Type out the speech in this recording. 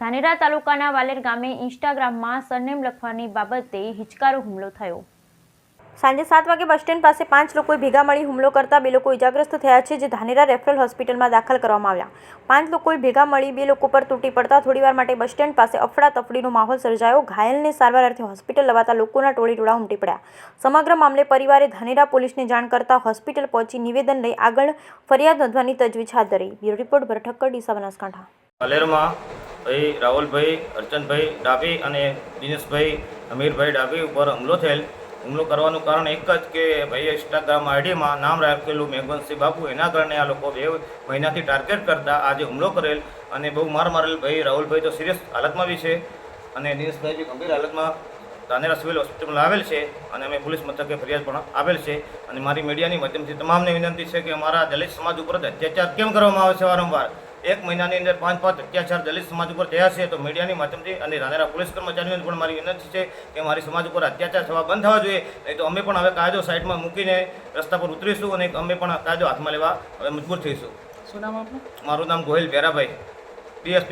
ધાનેરા તાલુકાના વાલેર ગામે ઇન્સ્ટાગ્રામમાં સરનેમ લખવાની બાબતે હિચકારો હુમલો થયો। સાંજે 7 વાગે બસ સ્ટેન્ડ પાસે 5 લોકોએ ભેગા મળી હુમલો કરતા 2 લોકો ઇજાગ્રસ્ત થયા છે, જે ધાનેરા રેફરલ હોસ્પિટલમાં દાખલ કરવામાં આવ્યા। 5 લોકોએ ભેગા મળી 2 લોકો પર તૂટી પડતા થોડીવાર માટે બસ સ્ટેન્ડ પાસે અફડાતફડીનો માહોલ સર્જાયો। ઘાયલને સારવાર અર્થે હોસ્પિટલ લવાતા લોકોના ટોળા ઉમટી પડ્યા। સમગ્ર મામલે પરિવારે ધાનેરા પોલીસને જાણ કરતા હોસ્પિટલ પહોંચી નિવેદન લઈ આગળ ફરિયાદ નોંધવાની તજવીજ હાથ ધરી। બ્યુરો રિપોર્ટ ભરત ઠક્કર, ડીસા, બનાસકાંઠા। વાલેરમાં ભાઈ રાહુલભાઈ, અર્ચનભાઈ ડાભી અને દિનેશભાઈ અમીરભાઈ ડાભી ઉપર હુમલો થયેલ। હુમલો કરવાનું કારણ એક જ કે ભાઈ ઇન્સ્ટાગ્રામ આઈડીમાં નામ રાખેલું મેઘવંશી બાપુ, એના કારણે આ લોકો 2 મહિનાથી ટાર્ગેટ કરતા આજે હુમલો કરેલ અને બહુ માર મારેલ। ભાઈ રાહુલભાઈ તો સિરિયસ હાલતમાં બી છે અને દિનેશભાઈ બી ગંભીર હાલતમાં ધાનેરા સિવિલ હોસ્પિટલમાં આવેલ છે અને અમે પોલીસ મથકે ફરિયાદ પણ આપેલ છે। અને મારી મીડિયાની માધ્યમથી તમામને વિનંતી છે કે અમારા દલિત સમાજ ઉપર અત્યાચાર કેમ કરવામાં આવે છે વારંવાર? 1 મહિનાની અંદર 5 અત્યાચાર દલિત સમાજ ઉપર થયા છે, તો મીડિયાની માધ્યમથી અને ધાનેરા પોલીસ કર્મચારીઓને પણ મારી વિનંતી છે કે મારી સમાજ ઉપર અત્યાચાર થવા બંધ થવા જોઈએ, નહીં તો અમે પણ હવે કાયદો સાઈડમાં મૂકીને રસ્તા પર ઉતરીશું અને અમે પણ કાયદો હાથમાં લેવા હવે મજબૂર થઈશું। શું નામ આપનું? મારું નામ ગોહિલ ભેરાભાઈ, ડીએસપી।